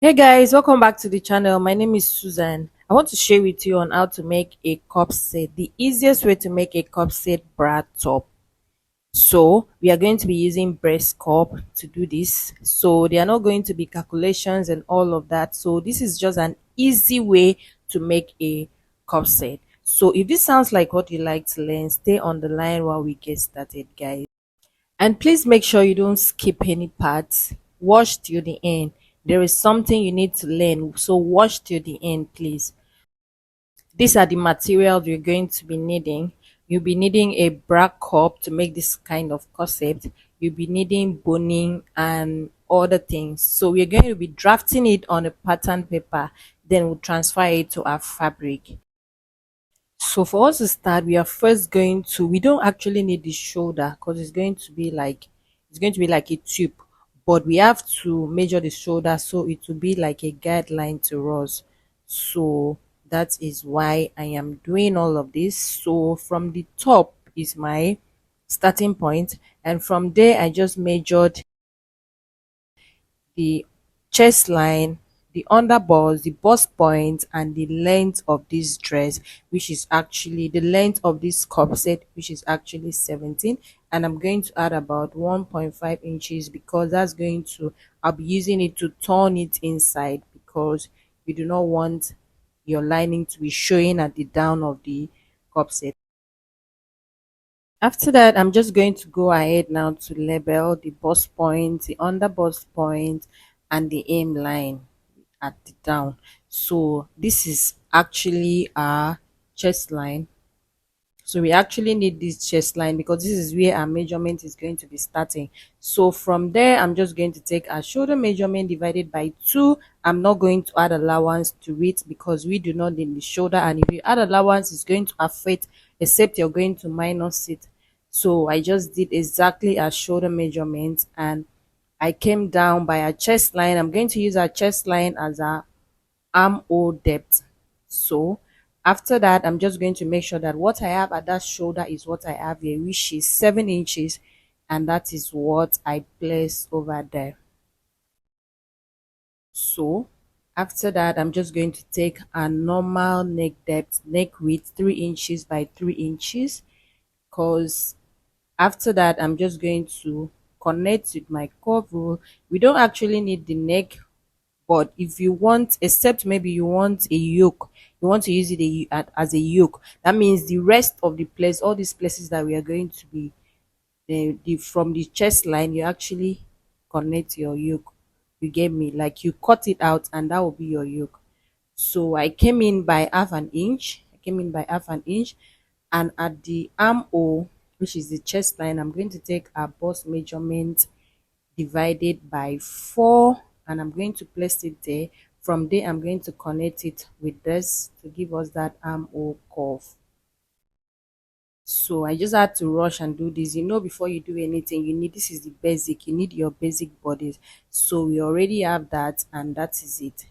Hey guys, welcome back to the channel. My name is Susan. I want to share with you on how to make a corset, the easiest way to make a corset bra top. So we are going to be using breast cup to do this. So there are not going to be calculations and all of that. So this is just an easy way to make a corset. So if this sounds like what you like to learn, stay on the line while we get started, guys. And please make sure you don't skip any parts. Watch till the end. There is something you need to learn, so watch till the end, please. These are the materials you're going to be needing. You'll be needing a bra cup to make this kind of corset. You'll be needing boning and other things. So we're going to be drafting it on a pattern paper. Then we'll transfer it to our fabric. So for us to start, we are first going to, we don't actually need the shoulder because it's going to be like a tube, but we have to measure the shoulder so it will be like a guideline to us. So that is why I am doing all of this. So from the top is my starting point, and from there I just measured the chest line, the underbust, the bust point, and the length of this dress, which is actually the length of this corset, which is actually 17. And I'm going to add about 1.5 inches because I'll be using it to turn it inside because you do not want your lining to be showing at the down of the corset. After that, I'm just going to go ahead now to label the bust point, the under bust point, and the aim line at the down. So this is actually our chest line. So we actually need this chest line because this is where our measurement is going to be starting. So from there, I'm just going to take our shoulder measurement divided by 2. I'm not going to add allowance to it because we do not need the shoulder. And if you add allowance, it's going to affect, except you're going to minus it. So I just did exactly our shoulder measurement, and I came down by our chest line. I'm going to use our chest line as our armhole depth. So after that, I'm just going to make sure that what I have at that shoulder is what I have here, which is 7 inches, and that is what I place over there. So after that, I'm just going to take a normal neck depth, neck width 3 inches by 3 inches, because after that I'm just going to connect with my curve rule. We don't actually need the neck, but if you want, except maybe you want a yoke, you want to use it as a yoke, that means the rest of the place, all these places that we are going to be from the chest line, you actually connect your yoke. You get me? Like you cut it out and that will be your yoke. So I came in by half an inch. And at the armhole, which is the chest line, I'm going to take a bust measurement divided by 4, and I'm going to place it there. From there, I'm going to connect it with this to give us that armhole curve. So I just had to rush and do this. Before you do anything, you need, this is the basic, you need your basic bodies. So we already have that, and that is it.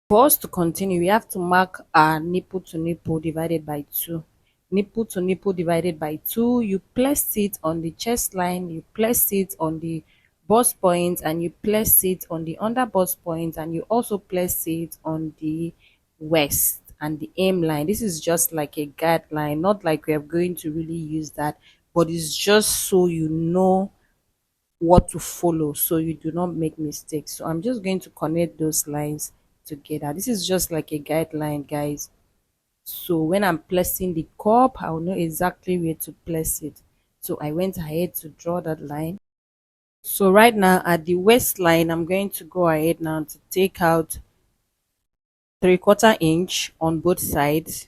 For us to continue, we have to mark our nipple to nipple divided by 2. Nipple to nipple divided by 2, you place it on the chest line, you place it on the bust point, and you place it on the under bust point, and you also place it on the waist and the aim line. This is just like a guideline, not like we are going to really use that, but it's just so you know what to follow so you do not make mistakes. So I'm just going to connect those lines together. This is just like a guideline, guys. So when I'm placing the cup, I'll know exactly where to place it. So I went ahead to draw that line. So right now at the waistline, I'm going to go ahead now to take out 3/4 inch on both sides.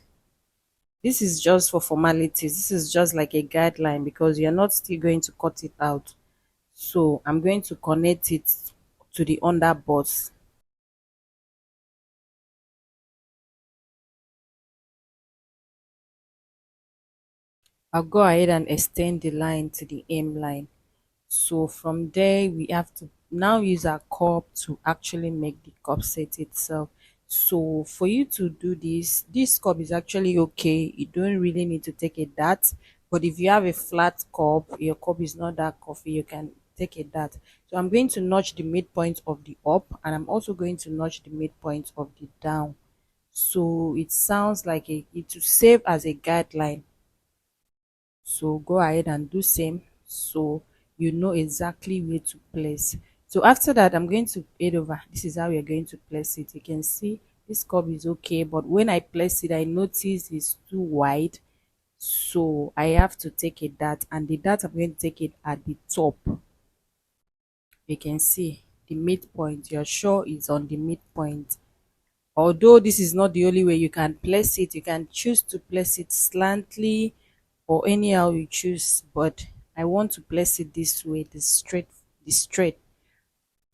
This is just for formalities. This is just like a guideline because you're not still going to cut it out. So I'm going to connect it to the underbust. I'll go ahead and extend the line to the aim line. So from there, we have to now use our cup to actually make the cup set itself. So for you to do this cup is actually okay. You don't really need to take a dart. But if you have a flat cup, your cup is not that coffee, you can take a dart. So I'm going to notch the midpoint of the up, and I'm also going to notch the midpoint of the down. So it sounds like it will serve as a guideline. So go ahead and do same, so you know exactly where to place. So after that, I'm going to head over. This is how we are going to place it. You can see this curve is okay, but when I place it, I notice it's too wide, so I have to take a dart, and the dart I'm going to take it at the top. You can see the midpoint. You're sure it's on the midpoint. Although this is not the only way you can place it, you can choose to place it slantly or anyhow you choose, but I want to place it this way, the straight.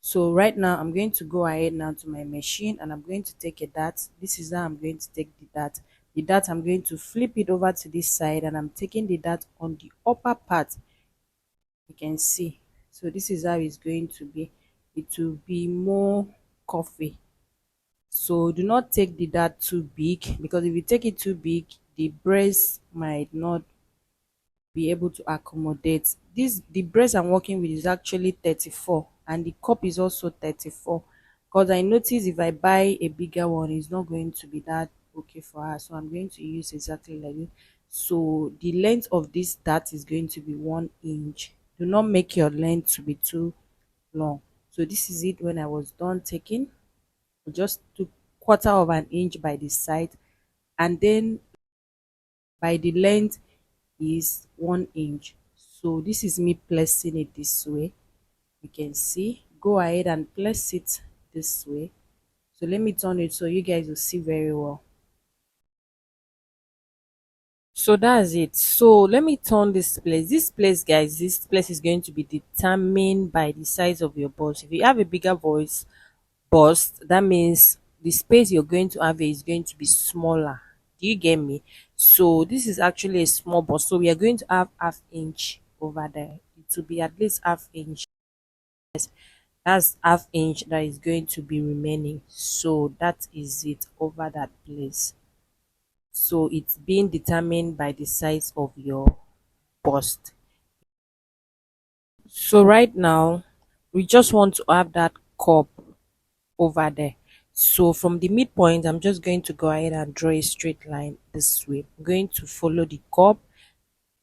So right now I'm going to go ahead now to my machine, and I'm going to take a dart. This is how I'm going to take the dart. The dart, I'm going to flip it over to this side, and I'm taking the dart on the upper part. You can see. So this is how it's going to be. It will be more coffee. So do not take the dart too big, because if you take it too big, the breast might not be able to accommodate. This, the breast I'm working with is actually 34, and the cup is also 34, because I notice if I buy a bigger one, it's not going to be that okay for her. So I'm going to use exactly like this. So the length of this dart is going to be 1 inch. Do not make your length to be too long. So this is it. When I was done taking, I just took 1/4 inch by the side, and then by the length is 1 inch. So this is me placing it this way. You can see. Go ahead and place it this way. So let me turn it so you guys will see very well. So that's it. So let me turn this place. This place, guys, this place is going to be determined by the size of your bust. If you have a bigger bust, that means the space you're going to have is going to be smaller. Do you get me? So this is actually a small bust, so we are going to have 1/2 inch over there. It will be at least 1/2 inch. That's 1/2 inch that is going to be remaining. So that is it over that place. So it's being determined by the size of your bust. So right now we just want to have that cup over there. So from the midpoint, I'm just going to go ahead and draw a straight line this way. I'm going to follow the cup,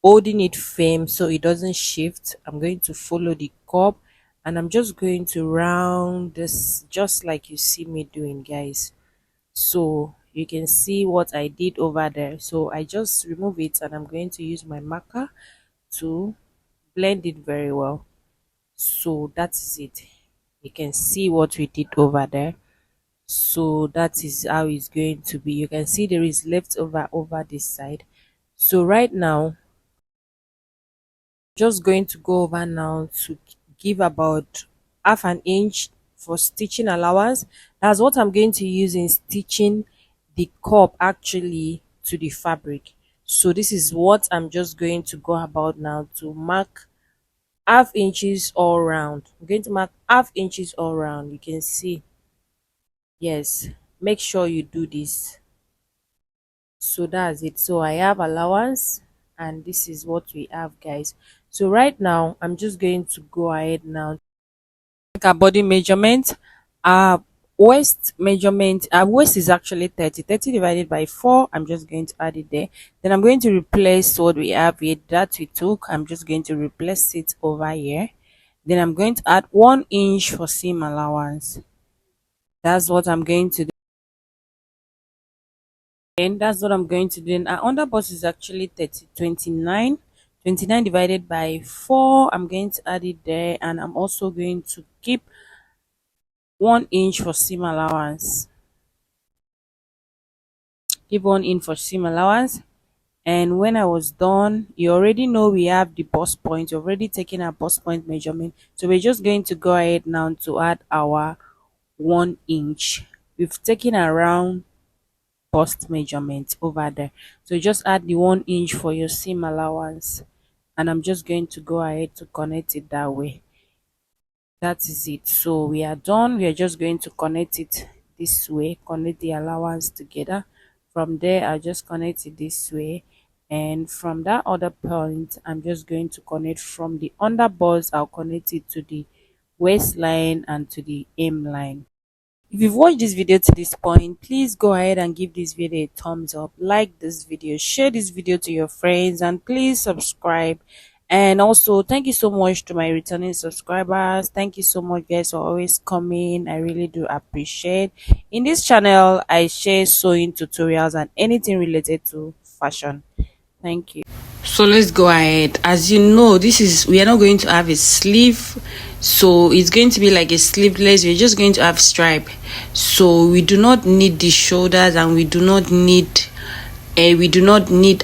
holding it firm so it doesn't shift. I'm going to follow the cup, and I'm just going to round this just like you see me doing, guys. So you can see what I did over there. So I just remove it, and I'm going to use my marker to blend it very well. So that is it. You can see what we did over there. So that is how it's going to be. You can see there is leftover over this side. So right now, just going to go over now to give about 1/2 inch for stitching allowance. That's what I'm going to use in stitching the cup actually to the fabric. So this is what I'm just going to go about now, to mark 1/2 inches all round. I'm going to mark 1/2 inches all round. You can see. Yes, make sure you do this. So that's it. So I have allowance, and this is what we have, guys. So right now I'm just going to go ahead now, take our body measurement. Our waist measurement, our waist is actually 30 divided by 4. I'm just going to add it there. Then I'm going to replace what we have here that we took. I'm just going to replace it over here. Then I'm going to add 1 inch for seam allowance. That's what I'm going to do. And that's what I'm going to do. And our underbust is actually 29 divided by 4. I'm going to add it there, and I'm also going to keep 1 inch for seam allowance. Give 1 inch for seam allowance. And when I was done, you already know we have the bust point. You've already taken our bust point measurement. So we're just going to go ahead now to add our 1 inch. We've taken around bust measurement over there, so just add the 1 inch for your seam allowance, and I'm just going to go ahead to connect it that way. That is it. So we are done. We are just going to connect it this way, connect the allowance together. From there I'll just connect it this way, and from that other point I'm just going to connect from the under bust. I'll connect it to the waistline and to the hem line. If you've watched this video to this point, please go ahead and give this video a thumbs up, like this video, share this video to your friends, and please subscribe. And also, thank you so much to my returning subscribers. Thank you so much, guys, for always coming. I really do appreciate. In this channel, I share sewing tutorials and anything related to fashion. Thank you. So let's go ahead. As you know, we are not going to have a sleeve, so it's going to be like a sleeveless. We're just going to have stripe, so we do not need the shoulders, and we do not need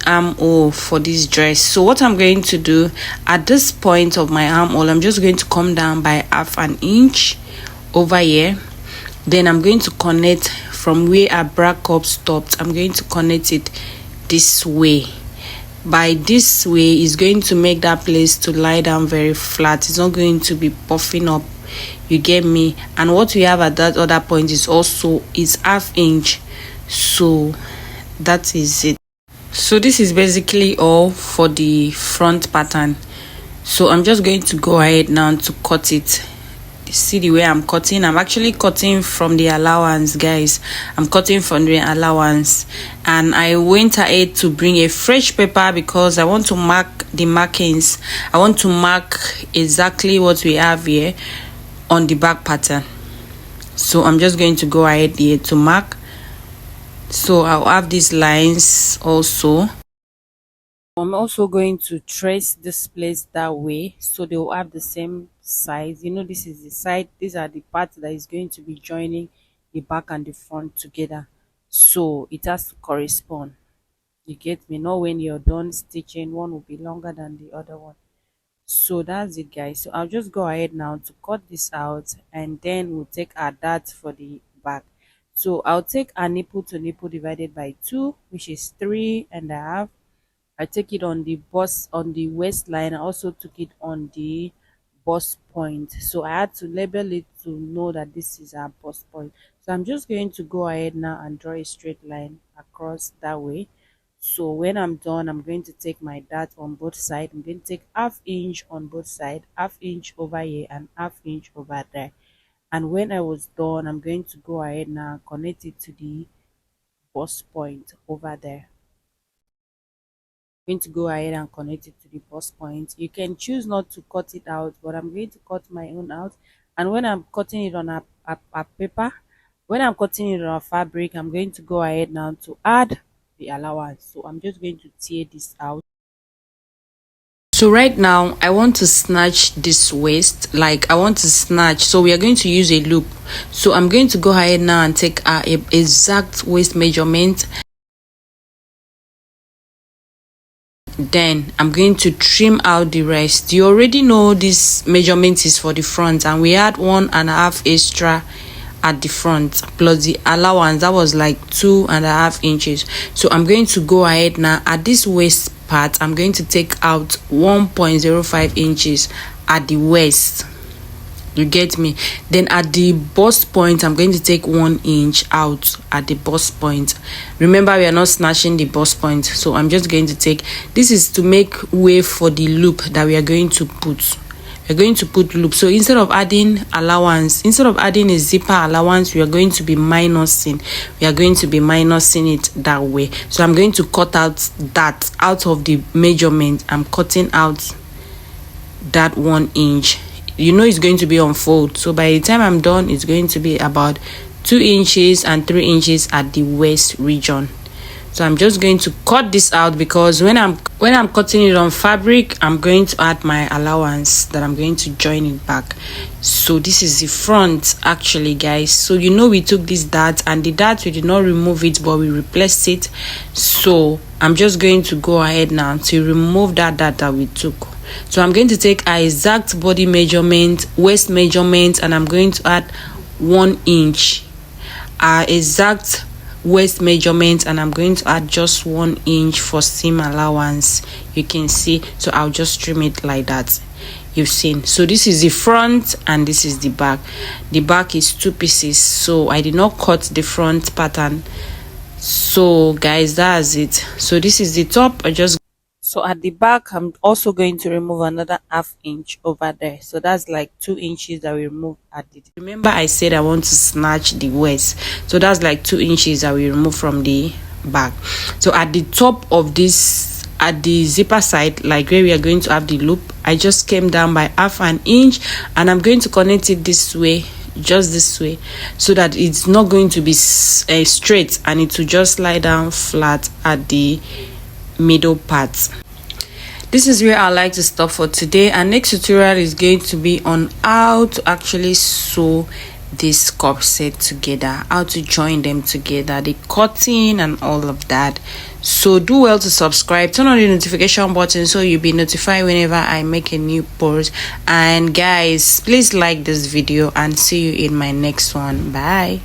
armhole for this dress. So what I'm going to do at this point of my armhole, I'm just going to come down by half an inch over here. Then I'm going to connect from where our bra cup stopped. I'm going to connect it this way. By this way is going to make that place to lie down very flat. It's not going to be puffing up, you get me. And what we have at that other point is half inch, so that is it. So this is basically all for the front pattern. So I'm just going to go ahead now to cut it. See the way I'm cutting? I'm actually cutting from the allowance, guys. I'm cutting from the allowance, and I went ahead to bring a fresh paper because I want to mark the markings. I want to mark exactly what we have here on the back pattern. So I'm just going to go ahead here to mark. So I'll have these lines also. I'm also going to trace this place that way so they will have the same size. You know, this is the side, these are the parts that is going to be joining the back and the front together, so it has to correspond, you get me. Not when you're done stitching, one will be longer than the other one. So that's it, guys. So I'll just go ahead now to cut this out, and then we'll take our dart for the back. So I'll take a nipple to nipple divided by 2, which is 3.5. I take it on the bust, on the waistline. I also took it on the bust point. So I had to label it to know that this is our bust point. So I'm just going to go ahead now and draw a straight line across that way. So when I'm done, I'm going to take my dart on both sides. I'm going to take half inch on both sides, half inch over here and half inch over there. And when I was done, I'm going to go ahead now and connect it to the bust point over there. Going to go ahead and connect it to the bust point. You can choose not to cut it out, but I'm going to cut my own out. And when I'm cutting it on a paper, when I'm cutting it on a fabric, I'm going to go ahead now to add the allowance. So I'm just going to tear this out. So right now I want to snatch this waist, like I want to snatch, so we are going to use a loop. So I'm going to go ahead now and take our exact waist measurement. Then I'm going to trim out the rest. You already know this measurement is for the front, and we had 1.5 extra at the front plus the allowance that was like 2.5 inches. So I'm going to go ahead now at this waist part. I'm going to take out 1.05 inches at the waist, you get me. Then at the bust point, I'm going to take 1 inch out at the bust point. Remember, we are not snatching the bust point, so I'm just going to take, this is to make way for the loop that we are going to put. We're going to put loop. So instead of adding allowance, instead of adding a zipper allowance, we are going to be minusing. We are going to be minusing it that way. So I'm going to cut out that out of the measurement. I'm cutting out that 1 inch. You know it's going to be on fold, so by the time I'm done, it's going to be about 2 inches and 3 inches at the waist region. So I'm just going to cut this out because when I'm cutting it on fabric, I'm going to add my allowance that I'm going to join it back. So this is the front actually, guys. So you know we took this dart, and the dart we did not remove it, but we replaced it. So I'm just going to go ahead now to remove that dart that we took. So I'm going to take our exact body measurement, waist measurement, and I'm going to add 1 inch. Our exact waist measurement, and I'm going to add just 1 inch for seam allowance. You can see, so I'll just trim it like that. You've seen. So this is the front and this is the back. The back is 2 pieces, so I did not cut the front pattern So guys, that's it. So this is the top. So at the back, I'm also going to remove another half inch over there. So that's like 2 inches that we remove at the. Remember, I said I want to snatch the waist. So that's like 2 inches that we remove from the back. So at the top of this, at the zipper side, like where we are going to have the loop, I just came down by half an inch, and I'm going to connect it this way, just this way, so that it's not going to be straight, and it will just lie down flat at the middle part. This is where I like to stop for today, and next tutorial is going to be on how to actually sew this corset together, how to join them together, the cutting and all of that. So do well to subscribe, turn on the notification button so you'll be notified whenever I make a new post. And guys, please like this video, and see you in my next one. Bye.